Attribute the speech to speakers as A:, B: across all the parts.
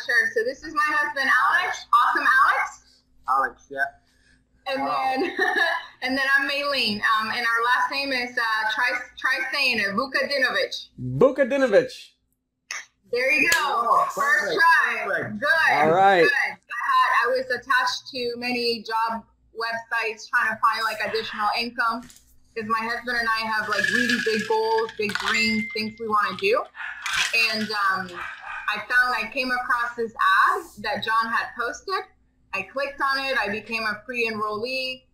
A: sure. So this is my husband, Alex. Awesome, Alex.
B: Alex, yeah.
A: And then, and then I'm Meiling. And our last name is try saying it, Vukadinovic.
C: Vukadinovic.
A: There you go.
B: Oh,
A: First
B: perfect,
A: try.
B: perfect.
A: Good.
C: All right.
A: Good. I was attached to many job websites trying to find like additional income because my husband and I have like really big goals, big dreams, things we want to do. And I came across this ad that John had posted. I clicked on it. I became a pre-enrollee.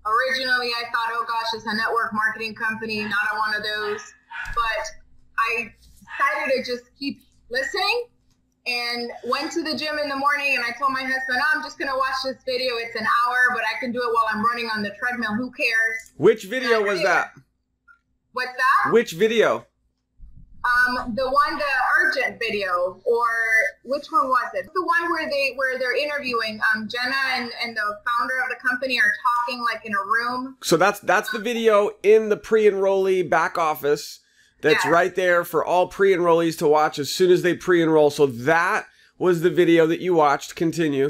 A: Originally, I thought, oh gosh, it's a network marketing company, not one of those. But I decided to just keep listening and went to the gym in the morning and I told my husband, oh, I'm just going to watch this video. It's an hour, but I can do it while I'm running on the treadmill. Who cares?
C: Which video was that?
A: What's that?
C: Which video?
A: The one, the urgent video, or which one was it? The one where they're interviewing Jenna and the founder of the company are talking like in a room.
C: So that's the video in the pre-enrollee back office. That's right there for all pre-enrollees to watch as soon as they pre-enroll. So that was the video that you watched. Continue.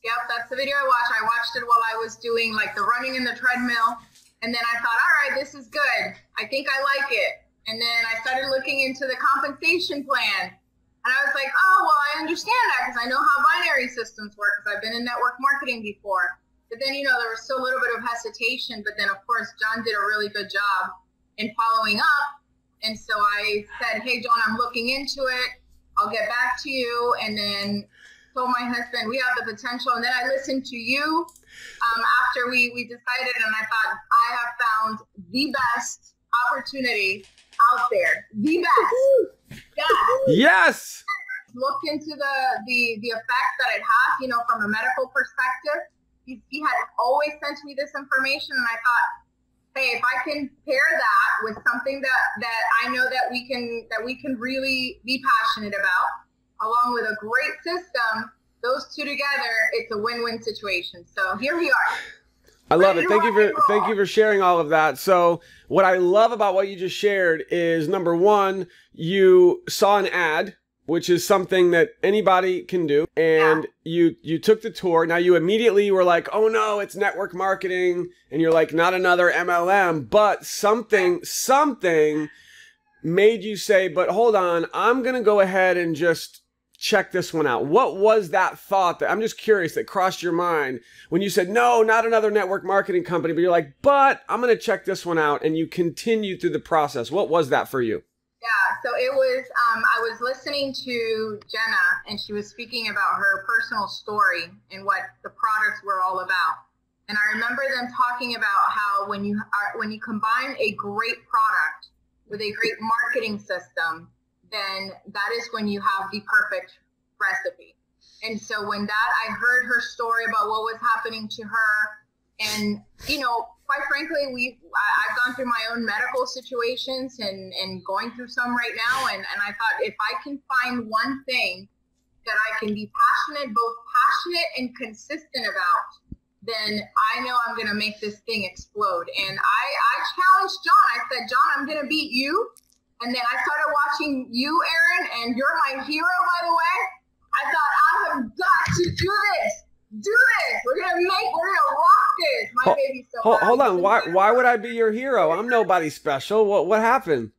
A: Yep, that's the video I watched. I watched it while I was doing like the running in the treadmill. And then I thought, all right, this is good. I think I like it. And then I started looking into the compensation plan. And I was like, oh, well, I understand that because I know how binary systems work because I've been in network marketing before. But then, you know, there was still a little bit of hesitation. But then, of course, John did a really good job in following up. And so I said, hey, John, I'm looking into it. I'll get back to you. And then told my husband, we have the potential. And then I listened to you after we decided. And I thought, I have found the best opportunity out there. The best. Yeah.
C: Yes.
A: Looked into the effects that it has, you know, from a medical perspective. He had always sent me this information. And I thought, hey, if I can pair that with something that I know that we can really be passionate about, along with a great system, those two together, it's a win-win situation. So here we are.
C: I love it. Thank you for sharing all of that. So what I love about what you just shared is, number one, you saw an ad, which is something that anybody can do. And you took the tour. Now you immediately were like, oh no, it's network marketing. And you're like, not another MLM, but something made you say, but hold on, I'm going to go ahead and just check this one out. What was that thought that, I'm just curious, that crossed your mind when you said, no, not another network marketing company, but you're like, but I'm going to check this one out, and you continued through the process. What was that for you?
A: Yeah, so it was, I was listening to Jenna, and she was speaking about her personal story and what the products were all about. And I remember them talking about how when you combine a great product with a great marketing system, then that is when you have the perfect recipe. And so when I heard her story about what was happening to her, and, you know, quite frankly, I've gone through my own medical situations and going through some right now. And I thought, if I can find one thing that I can be both passionate and consistent about, then I know I'm going to make this thing explode. And I challenged John. I said, John, I'm going to beat you. And then I started watching you, Aaron, and you're my hero, by the way. I thought, I have got to do this. Do this. We're gonna rock this. My baby's so happy.
C: Hold on. Why would I be your hero? I'm nobody special. What happened?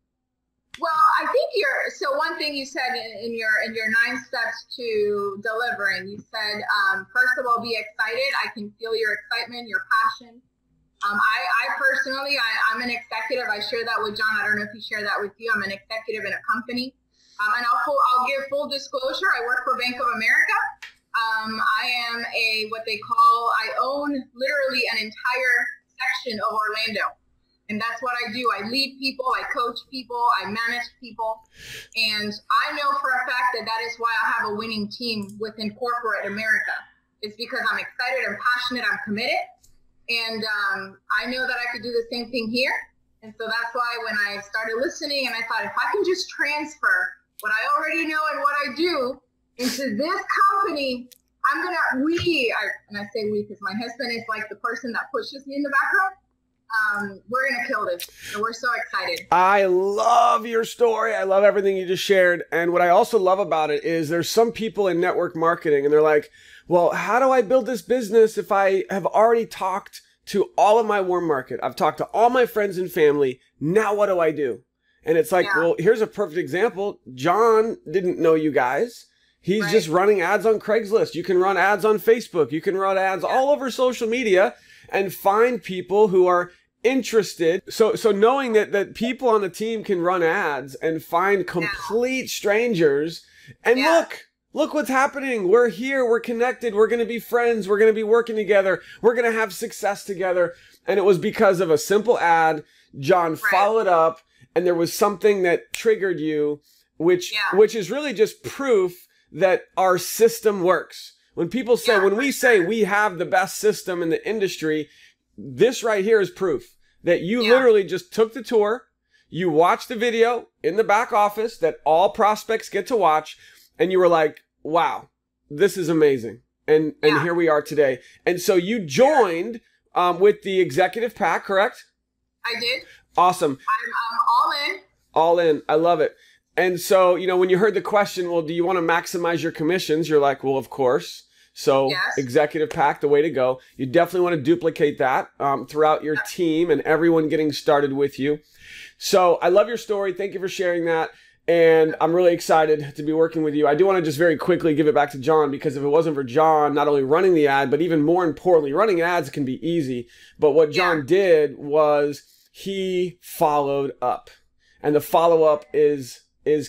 A: Well, I think so one thing you said in your 9 steps to delivering, you said, first of all, be excited. I can feel your excitement, your passion. I personally, I'm an executive. I share that with John. I don't know if he shared that with you. I'm an executive in a company. And I'll give full disclosure. I work for Bank of America. I am I own literally an entire section of Orlando. And that's what I do. I lead people, I coach people, I manage people. And I know for a fact that is why I have a winning team within corporate America. It's because I'm excited, I'm passionate, I'm committed. And I know that I could do the same thing here. And so that's why when I started listening and I thought, if I can just transfer what I already know and what I do into this company, and I say we because my husband is like the person that pushes me in the background. we're going to kill this. And we're so excited.
C: I love your story. I love everything you just shared. And what I also love about it is there's some people in network marketing and they're like, well, how do I build this business if I have already talked to all of my warm market? I've talked to all my friends and family. Now what do I do? And it's like, well, here's a perfect example. John didn't know you guys. He's just running ads on Craigslist. You can run ads on Facebook. You can run ads all over social media and find people who are interested. So knowing that people on the team can run ads and find complete strangers and look what's happening. We're here. We're connected. We're going to be friends. We're going to be working together. We're going to have success together. And it was because of a simple ad. John followed up and there was something that triggered you, which is really just proof that our system works. When people say, when we say we have the best system in the industry, this right here is proof that you literally just took the tour, you watched the video in the back office that all prospects get to watch, and you were like, wow, this is amazing. And here we are today. And so you joined with the executive pack, correct?
A: I did.
C: Awesome.
A: I'm all in.
C: All in. I love it. And so, you know, when you heard the question, well, do you want to maximize your commissions? You're like, well, of course. So executive pack, the way to go. You definitely want to duplicate that throughout your team and everyone getting started with you. So I love your story. Thank you for sharing that. And I'm really excited to be working with you. I do want to just very quickly give it back to John, because if it wasn't for John, not only running the ad, but even more importantly, running ads can be easy. But what John did was he followed up, and the follow-up is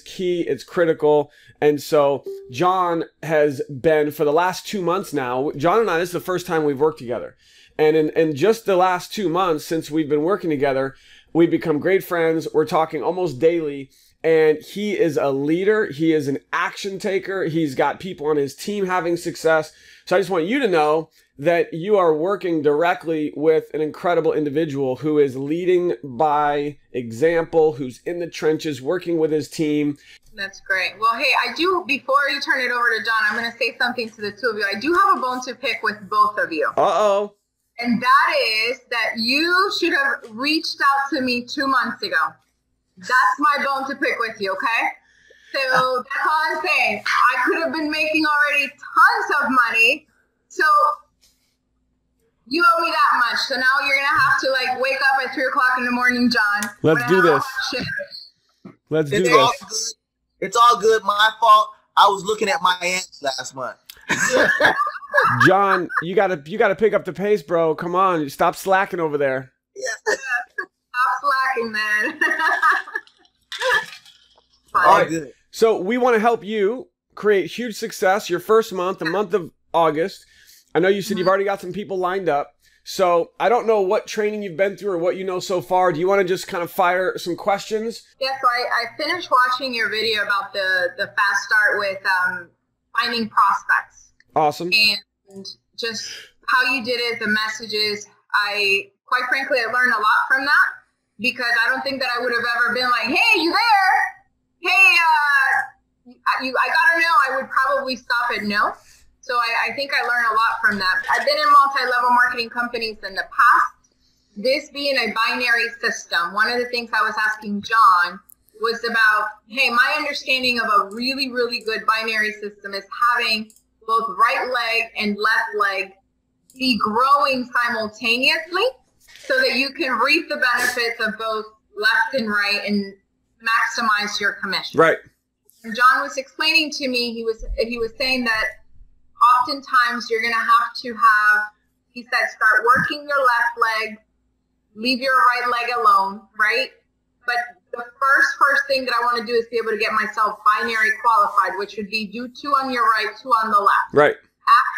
C: key. It's critical. And so John has been, for the last 2 months now, John and I, this is the first time we've worked together. And in just the last 2 months since we've been working together, we've become great friends. We're talking almost daily. And he is a leader. He is an action taker. He's got people on his team having success. So I just want you to know that you are working directly with an incredible individual who is leading by example, who's in the trenches, working with his team.
A: That's great. Well, hey, before you turn it over to John, I'm going to say something to the two of you. I do have a bone to pick with both of you.
C: Uh-oh.
A: And that is that you should have reached out to me 2 months ago. That's my bone to pick with you, okay? So that's all I'm saying. I could have been making already tons of money. So you owe me that much. So now you're going to have to wake up at 3 o'clock in the morning, John.
C: Let's do this. Let's do this.
B: It's all good. My fault. I was looking at my ants last month.
C: John, you gotta pick up the pace, bro. Come on. Stop slacking over there.
A: Yeah. Stop slacking, man.
C: All right. Good. So we want to help you create huge success your first month, the month of August. I know you said you've already got some people lined up. So I don't know what training you've been through or what you know so far. Do you want to just kind of fire some questions?
A: Yeah, so I finished watching your video about the fast start with finding prospects.
C: Awesome.
A: And just how you did it, the messages. Quite frankly, I learned a lot from that, because I don't think that I would have ever been like, hey, you there? Hey, I gotta know. I would probably stop at no. So I think I learned a lot from that. I've been in multi-level marketing companies in the past. This being a binary system, one of the things I was asking John was about, hey, my understanding of a really, really good binary system is having both right leg and left leg be growing simultaneously so that you can reap the benefits of both left and right and maximize your commission.
C: Right.
A: And John was explaining to me, he was saying that oftentimes you're going to have, he said, start working your left leg, leave your right leg alone, right? But the first thing that I want to do is be able to get myself binary qualified, which would be do 2 on your right, 2 on the left.
C: Right.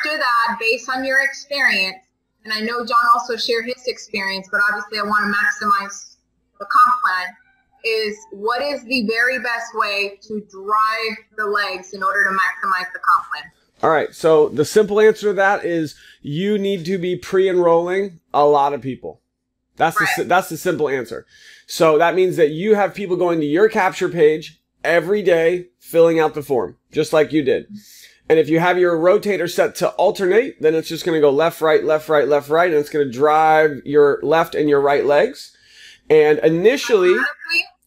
A: After that, based on your experience, and I know John also shared his experience, but obviously I want to maximize the comp plan, is what is the very best way to drive the legs in order to maximize the comp plan?
C: All right. So the simple answer to that is you need to be pre-enrolling a lot of people. That's the simple answer. So that means that you have people going to your capture page every day, filling out the form, just like you did. And if you have your rotator set to alternate, then it's just going to go left, right, left, right, left, right. And it's going to drive your left and your right legs. And initially,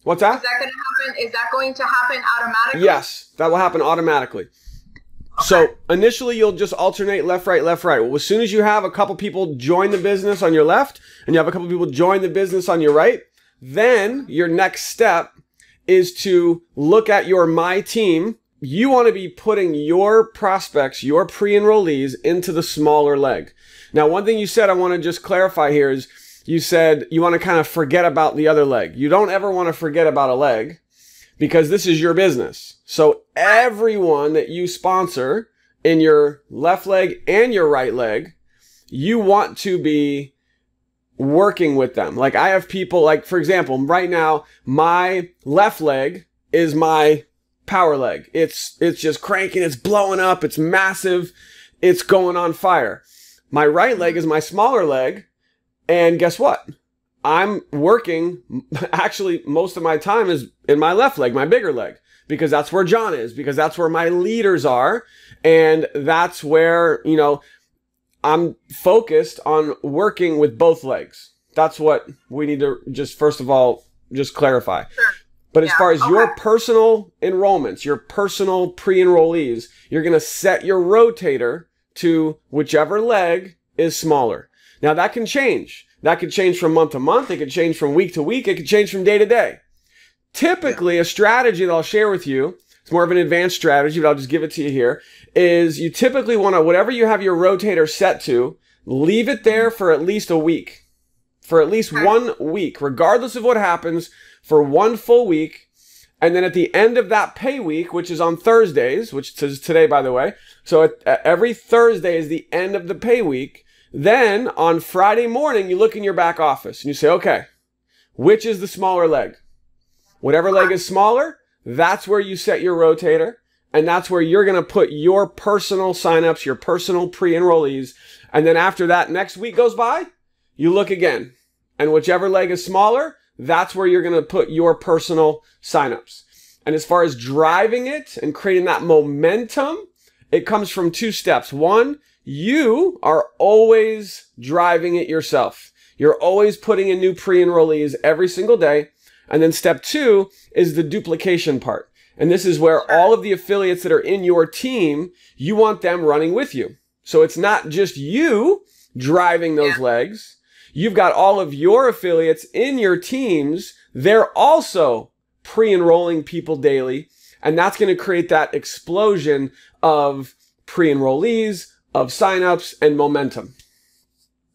C: what's that?
A: Is that going to happen? Is that going to happen automatically?
C: Yes, that will happen automatically. Okay. So initially you'll just alternate left, right, left, right. Well, as soon as you have a couple people join the business on your left and you have a couple people join the business on your right, then your next step is to look at your My Team. You want to be putting your prospects, your pre-enrollees into the smaller leg. Now, one thing you said I want to just clarify here is you said you want to kind of forget about the other leg. You don't ever want to forget about a leg because this is your business. So everyone that you sponsor in your left leg and your right leg, you want to be working with them. Like I have people, like for example, right now, my left leg is my power leg. It's just cranking, it's blowing up, it's massive, it's going on fire. My right leg is my smaller leg. And guess what? I'm working, actually, most of my time is in my left leg, my bigger leg, because that's where John is, because that's where my leaders are. And that's where, you know, I'm focused on working with both legs. That's what we need to just, first of all, just clarify. Sure. But as far as your personal enrollments, your personal pre-enrollees, you're going to set your rotator to whichever leg is smaller. Now that can change. That could change from month to month. It could change from week to week. It could change from day to day. Typically, a strategy that I'll share with you, it's more of an advanced strategy, but I'll just give it to you here, is you typically want to, whatever you have your rotator set to, leave it there for at least a week. For at least 1 week, regardless of what happens, for 1 full week. And then at the end of that pay week, which is on Thursdays, which is today, by the way. So every Thursday is the end of the pay week. Then on Friday morning, you look in your back office and you say, okay, which is the smaller leg? Whatever leg is smaller, that's where you set your rotator. And that's where you're going to put your personal signups, your personal pre-enrollees. And then after that next week goes by, you look again. And whichever leg is smaller, that's where you're going to put your personal signups. And as far as driving it and creating that momentum, it comes from 2 steps. One, you are always driving it yourself. You're always putting in new pre-enrollees every single day. And then step 2 is the duplication part. And this is where all of the affiliates that are in your team, you want them running with you. So it's not just you driving those legs. You've got all of your affiliates in your teams. They're also pre-enrolling people daily. And that's going to create that explosion of pre-enrollees, of signups, and momentum.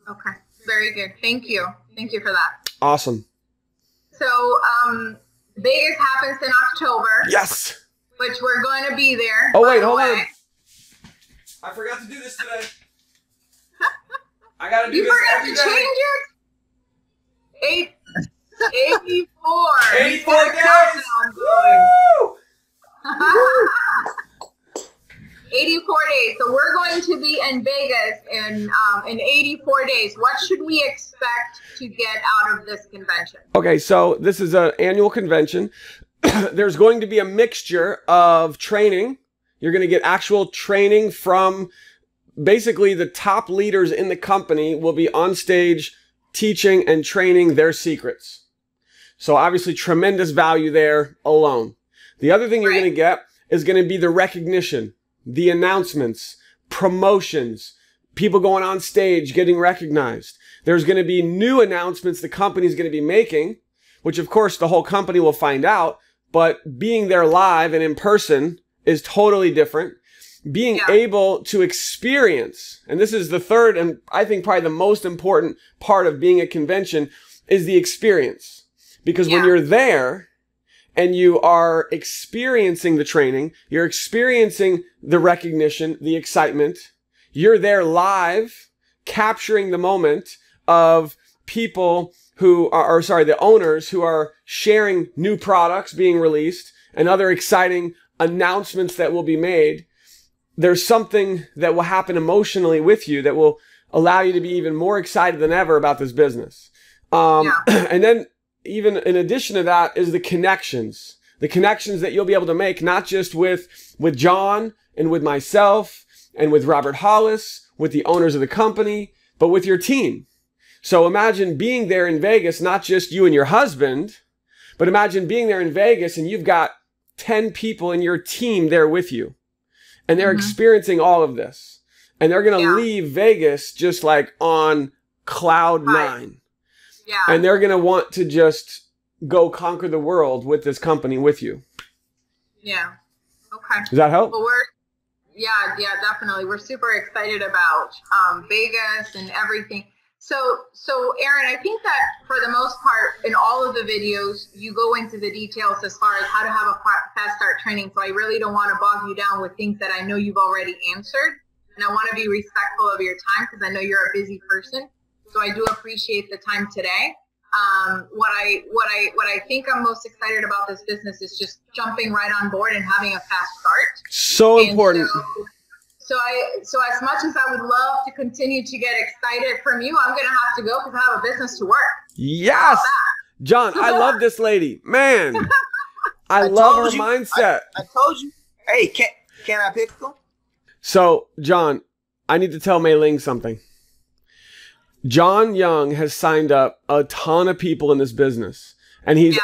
A: Okay. Very good. Thank you. Thank you for that.
C: Awesome.
A: So, Vegas happens in October.
C: Yes.
A: Which we're going to be there.
C: Oh, wait, hold on. I forgot to do this today. I got to do this every day. You forgot to change it? 84. 84 days. Woo!
A: 84 days. So we're going to be in Vegas in 84 days. What should we expect to get out of this convention?
C: Okay, so this is an annual convention. There's going to be a mixture of training. You're going to get actual training from basically the top leaders in the company will be on stage teaching and training their secrets. So obviously tremendous value there alone. The other thing you're going to get is going to be the recognition, the announcements, promotions, people going on stage, getting recognized. There's going to be new announcements the company's going to be making, which of course the whole company will find out, but being there live and in person is totally different. Being able to experience, and this is the third and I think probably the most important part of being a convention, is the experience. Because when you're there and you are experiencing the training, you're experiencing the recognition, the excitement, you're there live, capturing the moment of people who are, the owners who are sharing new products being released and other exciting announcements that will be made. There's something that will happen emotionally with you that will allow you to be even more excited than ever about this business. And then even in addition to that is the connections the connections that you'll be able to make, not just with John and with myself and with Robert Hollis, with the owners of the company, but with your team. So imagine being there in Vegas, not just you and your husband, but imagine being there in Vegas and you've got 10 people in your team there with you. And they're experiencing all of this. And they're going to leave Vegas just like on cloud nine.
A: Yeah.
C: And they're going to want to just go conquer the world with this company with you.
A: Yeah. Okay.
C: Does that help?
A: Well, yeah, definitely. We're super excited about Vegas and everything. So Aaron, I think that for the most part, in all of the videos, you go into the details as far as how to have a fast start training. So I really don't want to bog you down with things that I know you've already answered. And I want to be respectful of your time because I know you're a busy person. So I do appreciate the time today. What I think I'm most excited about this business is just jumping right on board and having a fast start.
C: So important.
A: So as much as I would love to continue to get excited from you, I'm going to have to go because I have a business to work.
C: Yes. John, I love this lady. Man, I love her mindset.
B: I told you. Hey, can I pick them?
C: So, John, I need to tell Meiling something. John Young has signed up a ton of people in this business. And he's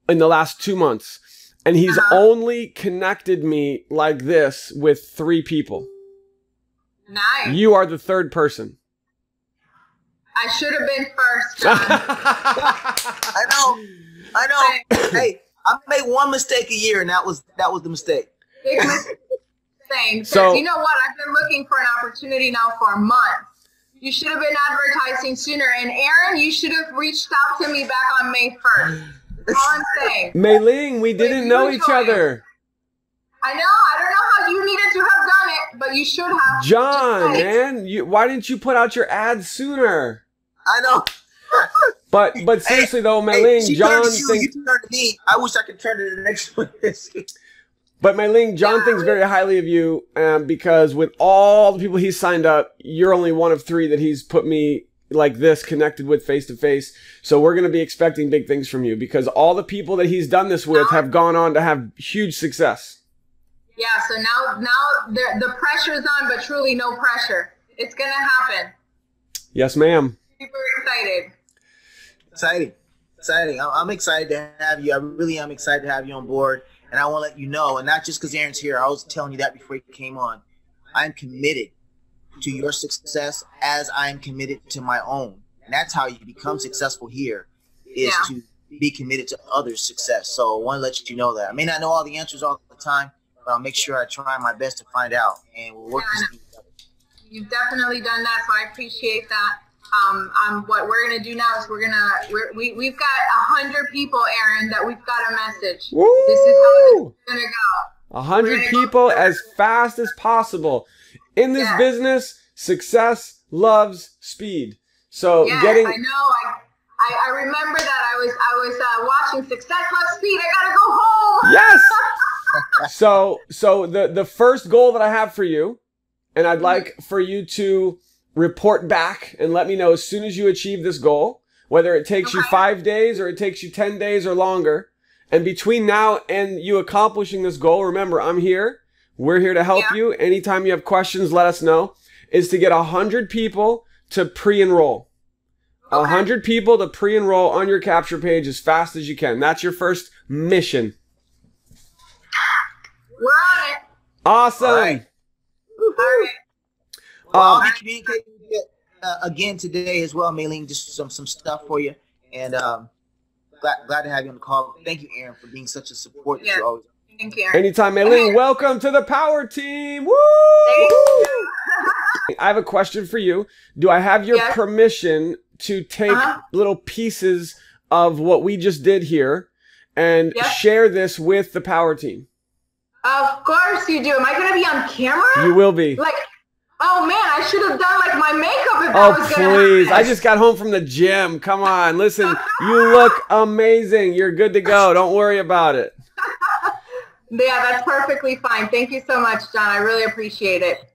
C: in the last 2 months. And he's only connected me like this with 3 people.
A: Nice.
C: You are the 3rd person.
A: I should have been first, John.
B: I know. Hey, I make one mistake a year, and that was the mistake.
A: Big mistake. So you know what? I've been looking for an opportunity now for a month. You should have been advertising sooner. And Aaron, you should have reached out to me back on May 1st. That's all I'm saying.
C: Meiling, we didn't know each other.
A: I know. I don't know how you needed to have done it, but you should have.
C: John, man, why didn't you put out your ads sooner?
B: I know.
C: But seriously though, Meiling, John thinks.
B: You turned to me. I wish I could turn to the next one.
C: But Meiling, John thinks very highly of you because with all the people he's signed up, you're only one of 3 that he's put me like this connected with face to face. So we're going to be expecting big things from you because all the people that he's done this with have gone on to have huge success.
A: Yeah. So now the pressure's on, but truly no pressure. It's going to happen.
C: Yes, ma'am.
A: Super excited.
B: Exciting. I'm excited to have you. I really am excited to have you on board. And I want to let you know, and not just because Aaron's here, I was telling you that before he came on. I'm committed to your success as I'm committed to my own. And that's how you become successful here, is to be committed to others' success. So I want to let you know that. I may not know all the answers all the time, but I'll make sure I try my best to find out. And we'll work together.
A: You've definitely done that, so I appreciate that. What we're gonna do now is we've got 100 people, Aaron, that we've got a message.
C: Woo!
A: This is how it's gonna go.
C: 100 people as fast as possible. In this business, success loves speed. So
A: I know. I remember that I was watching Success Loves Speed. I gotta go home.
C: Yes. So the first goal that I have for you, and I'd like for you to report back and let me know as soon as you achieve this goal, whether it takes you 5 days or it takes you 10 days or longer. And between now and you accomplishing this goal, remember, I'm here. We're here to help you. Anytime you have questions, let us know. Is to get 100 people to pre-enroll. 100 people to pre-enroll on your capture page as fast as you can. That's your first mission.
A: We're on it.
C: Awesome.
B: All right. Well, I'll be communicating with you again today as well, Meiling, just some stuff for you. And glad to have you on the call. Thank you, Aaron, for being such a support that you always.
A: Thank you, Aaron.
C: Anytime, Meiling. Welcome to the Power Team. Woo!
A: Thank you.
C: I have a question for you. Do I have your permission to take little pieces of what we just did here and share this with the Power Team?
A: Of course you do. Am I going to be on camera?
C: You will be.
A: Like, oh man, I should have done like my makeup if that was going to
C: please. I just got home from the gym. Come on. Listen, you look amazing. You're good to go. Don't worry about it.
A: Yeah, that's perfectly fine. Thank you so much, John. I really appreciate it.